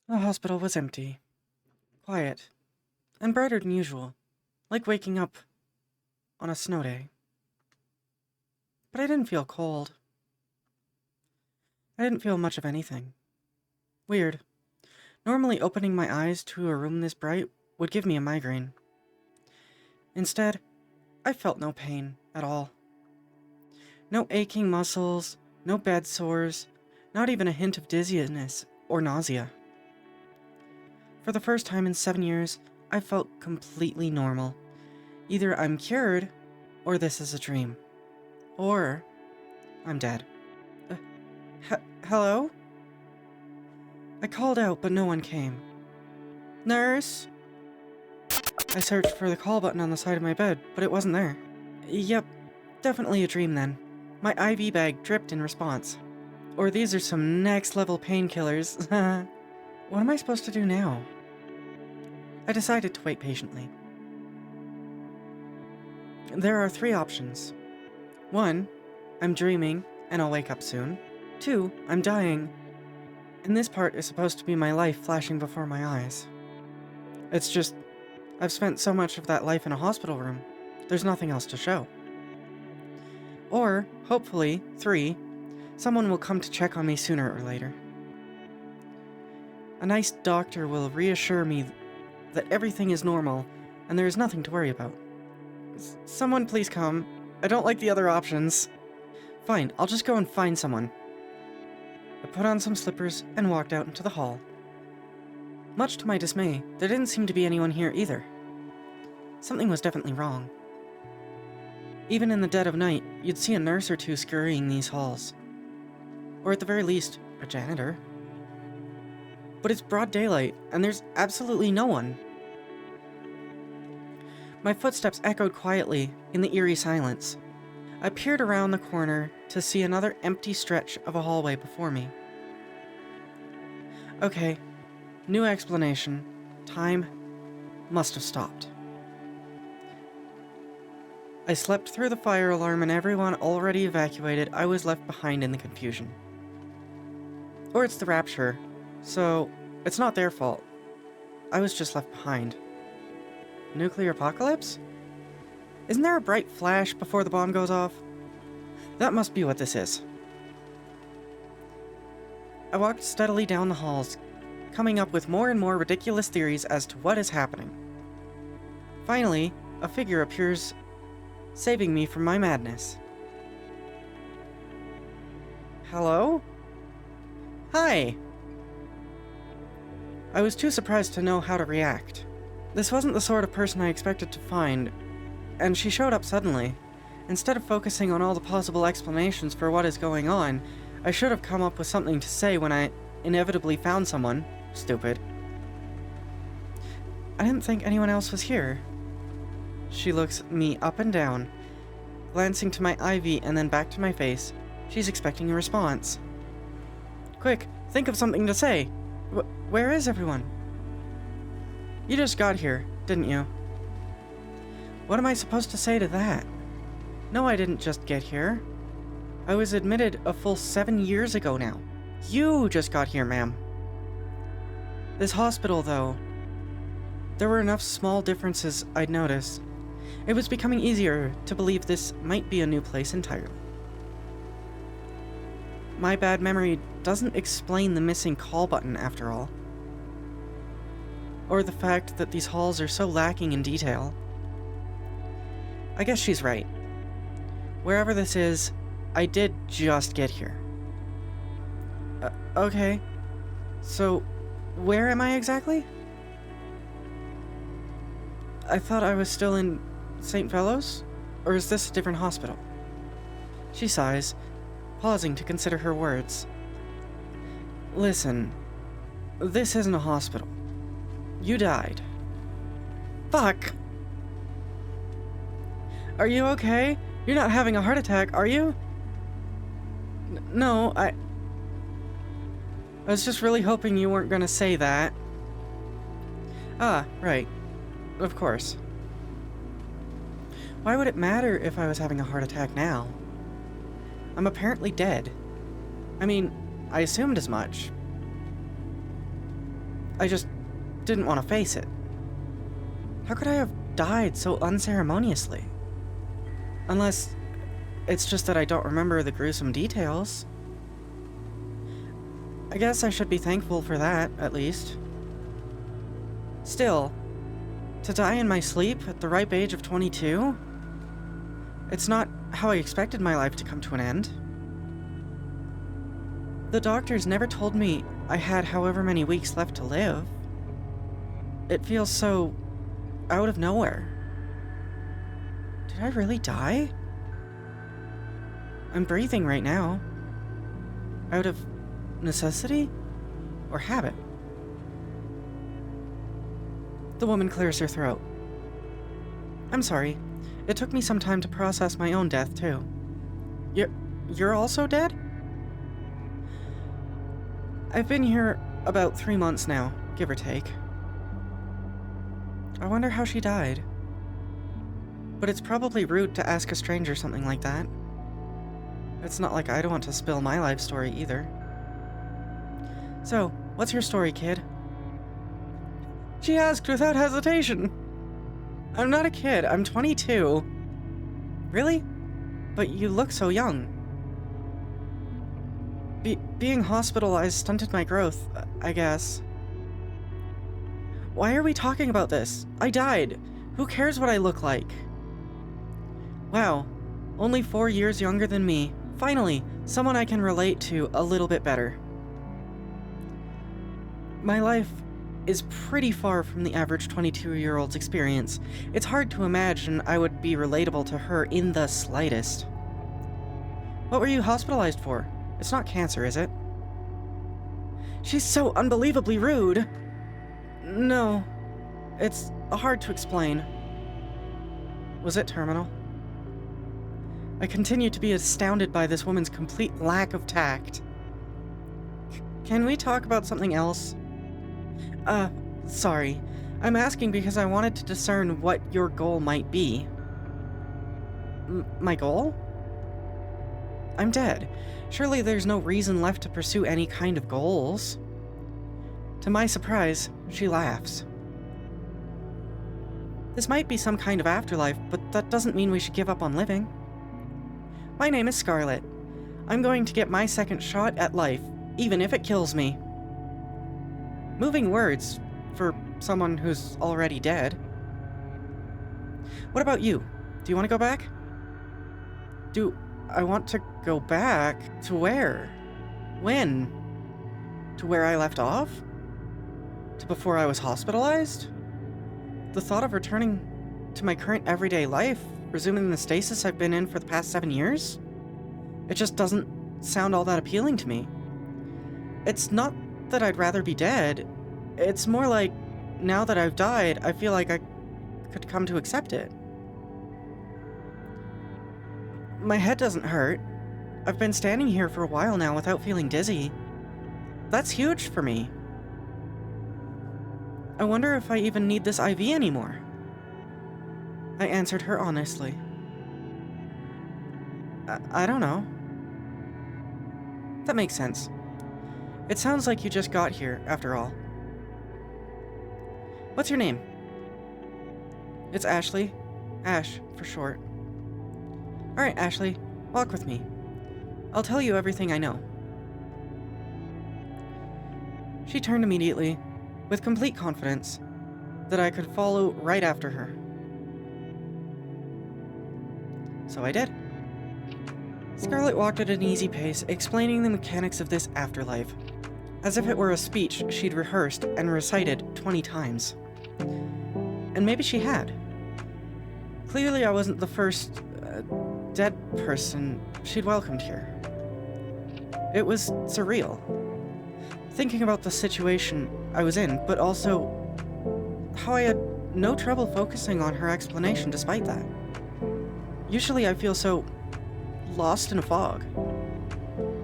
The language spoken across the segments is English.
The hospital was empty, quiet, and brighter than usual, like waking up on a snow day. But I didn't feel cold. I didn't feel much of anything. Weird. Normally, opening my eyes to a room this bright would give me a migraine. Instead, I felt no pain at all. No aching muscles, no bed sores, not even a hint of dizziness or nausea. For the first time in 7 years, I felt completely normal. Either I'm cured, or this is a dream. Or I'm dead. Hello? I called out, but no one came. Nurse? I searched for the call button on the side of my bed, but it wasn't there. Yep, definitely a dream then. My IV bag dripped in response. Or these are some next-level painkillers. What am I supposed to do now? I decided to wait patiently. There are 3 options. 1, I'm dreaming, and I'll wake up soon. 2, I'm dying, and this part is supposed to be my life flashing before my eyes. It's just, I've spent so much of that life in a hospital room, there's nothing else to show. Or, hopefully, 3, someone will come to check on me sooner or later. A nice doctor will reassure me that everything is normal, and there is nothing to worry about. Someone please come. I don't like the other options. Fine, I'll just go and find someone. I put on some slippers and walked out into the hall. Much to my dismay, there didn't seem to be anyone here either. Something was definitely wrong. Even in the dead of night, you'd see a nurse or two scurrying these halls. Or at the very least, a janitor. But it's broad daylight, and there's absolutely no one. My footsteps echoed quietly in the eerie silence. I peered around the corner to see another empty stretch of a hallway before me. Okay, new explanation. Time must have stopped. I slept through the fire alarm and everyone already evacuated. I was left behind in the confusion. Or it's the Rapture, so it's not their fault. I was just left behind. Nuclear apocalypse? Isn't there a bright flash before the bomb goes off? That must be what this is. I walked steadily down the halls, coming up with more and more ridiculous theories as to what is happening. Finally, a figure appears, saving me from my madness. Hello? Hi! I was too surprised to know how to react. This wasn't the sort of person I expected to find, and she showed up suddenly. Instead of focusing on all the possible explanations for what is going on, I should have come up with something to say when I inevitably found someone. Stupid. I didn't think anyone else was here. She looks me up and down, glancing to my IV and then back to my face. She's expecting a response. Quick, think of something to say. Where is everyone? You just got here, didn't you? What am I supposed to say to that? No, I didn't just get here. I was admitted a full 7 years ago now. You just got here, ma'am. This hospital, though. There were enough small differences I'd noticed. It was becoming easier to believe this might be a new place entirely. My bad memory doesn't explain the missing call button after all. Or the fact that these halls are so lacking in detail. I guess she's right. Wherever this is, I did just get here. Okay. So, where am I exactly? I thought I was still in St. Fellows? Or is this a different hospital? She sighs, pausing to consider her words. Listen, this isn't a hospital. You died. Fuck! Are you okay? You're not having a heart attack, are you? No, I was just really hoping you weren't gonna say that. Ah, right. Of course. Why would it matter if I was having a heart attack now? I'm apparently dead. I mean, I assumed as much. I just didn't want to face it. How could I have died so unceremoniously? Unless it's just that I don't remember the gruesome details. I guess I should be thankful for that, at least. Still, to die in my sleep at the ripe age of 22? It's not how I expected my life to come to an end. The doctors never told me I had however many weeks left to live. It feels so out of nowhere. Did I really die? I'm breathing right now. Out of necessity? Or habit? The woman clears her throat. I'm sorry. It took me some time to process my own death, too. You're also dead? I've been here about 3 months now, give or take. I wonder how she died. But it's probably rude to ask a stranger something like that. It's not like I'd want to spill my life story either. So, what's your story, kid? She asked without hesitation. I'm not a kid, I'm 22. Really? But you look so young. Being hospitalized stunted my growth, I guess. Why are we talking about this? I died. Who cares what I look like? Wow, only 4 years younger than me. Finally, someone I can relate to a little bit better. My life is pretty far from the average 22-year-old's experience. It's hard to imagine I would be relatable to her in the slightest. What were you hospitalized for? It's not cancer, is it? She's so unbelievably rude. No, it's hard to explain. Was it terminal? I continue to be astounded by this woman's complete lack of tact. Can we talk about something else? Sorry. I'm asking because I wanted to discern what your goal might be. My goal? I'm dead. Surely there's no reason left to pursue any kind of goals. To my surprise, she laughs. This might be some kind of afterlife, but that doesn't mean we should give up on living. My name is Scarlet. I'm going to get my second shot at life, even if it kills me. Moving words for someone who's already dead. What about you? Do you want to go back? Do I want to go back? To where? When? To where I left off? To before I was hospitalized? The thought of returning to my current everyday life, resuming the stasis I've been in for the past 7 years? It just doesn't sound all that appealing to me. It's not that I'd rather be dead. It's more like, now that I've died, I feel like I could come to accept it. My head doesn't hurt. I've been standing here for a while now without feeling dizzy. That's huge for me. I wonder if I even need this IV anymore. I answered her honestly. I don't know. That makes sense. It sounds like you just got here, after all. What's your name? It's Ashley. Ash, for short. Alright, Ashley, walk with me. I'll tell you everything I know. She turned immediately, with complete confidence that I could follow right after her. So I did. Scarlet walked at an easy pace, explaining the mechanics of this afterlife, as if it were a speech she'd rehearsed and recited 20 times. And maybe she had. Clearly I wasn't the first dead person she'd welcomed here. It was surreal. Thinking about the situation I was in, but also how I had no trouble focusing on her explanation despite that. Usually I feel so lost in a fog,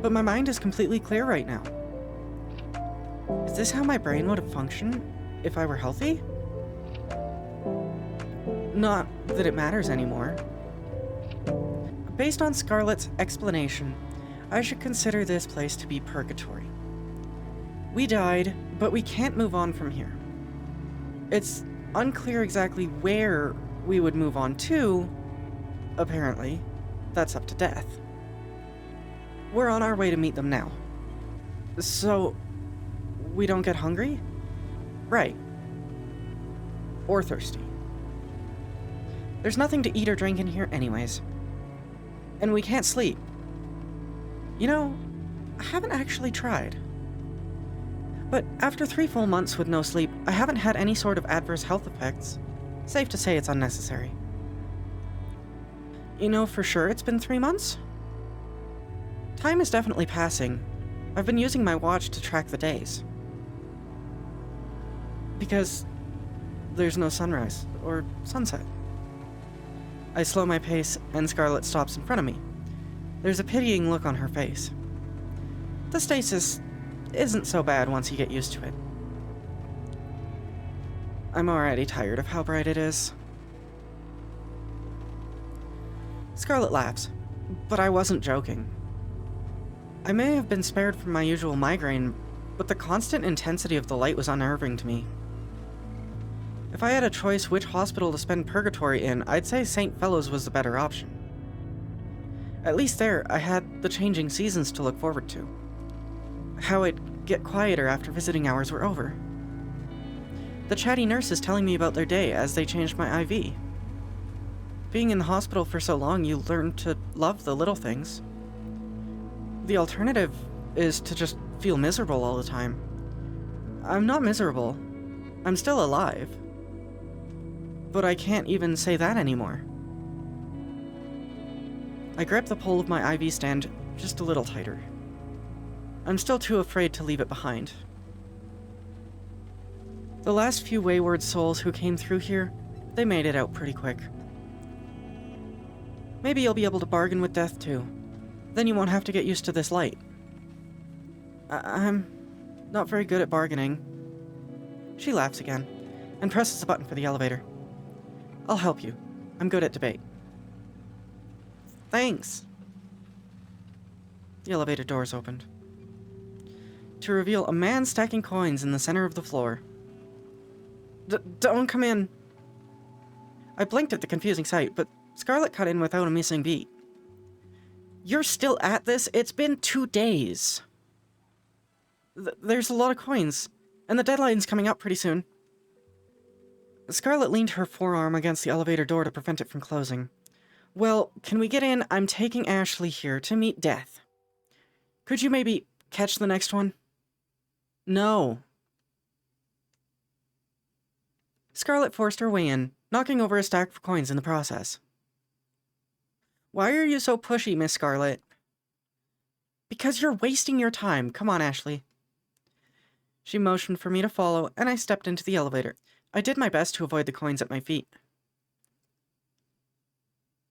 but my mind is completely clear right now. Is this how my brain would have functioned if I were healthy? Not that it matters anymore. Based on Scarlet's explanation, I should consider this place to be purgatory. We died, but we can't move on from here. It's unclear exactly where we would move on to. Apparently, that's up to Death. We're on our way to meet them now. So, we don't get hungry? Right. Or thirsty. There's nothing to eat or drink in here anyways. And we can't sleep. You know, I haven't actually tried. But after 3 full months with no sleep, I haven't had any sort of adverse health effects. Safe to say it's unnecessary. You know for sure it's been 3 months? Time is definitely passing. I've been using my watch to track the days. Because there's no sunrise or sunset. I slow my pace and Scarlet stops in front of me. There's a pitying look on her face. The stasis isn't so bad once you get used to it. I'm already tired of how bright it is. Scarlet laughs, but I wasn't joking. I may have been spared from my usual migraine, but the constant intensity of the light was unnerving to me. If I had a choice which hospital to spend purgatory in, I'd say St. Fellows was the better option. At least there, I had the changing seasons to look forward to. How it'd get quieter after visiting hours were over. The chatty nurses telling me about their day as they changed my IV. Being in the hospital for so long, you learn to love the little things. The alternative is to just feel miserable all the time. I'm not miserable. I'm still alive. But I can't even say that anymore. I grip the pole of my IV stand just a little tighter. I'm still too afraid to leave it behind. The last few wayward souls who came through here, they made it out pretty quick. Maybe you'll be able to bargain with Death too. Then you won't have to get used to this light. I'm not very good at bargaining. She laughs again, and presses a button for the elevator. I'll help you. I'm good at debate. Thanks. The elevator doors opened, to reveal a man stacking coins in the center of the floor. Don't come in. I blinked at the confusing sight, but Scarlet cut in without a missing beat. You're still at this? It's been 2 days. There's a lot of coins, and the deadline's coming up pretty soon. Scarlet leaned her forearm against the elevator door to prevent it from closing. Well, can we get in? I'm taking Ashley here to meet Death. Could you maybe catch the next one? No. Scarlet forced her way in, knocking over a stack of coins in the process. Why are you so pushy, Miss Scarlet? Because you're wasting your time. Come on, Ashley. She motioned for me to follow, and I stepped into the elevator. I did my best to avoid the coins at my feet.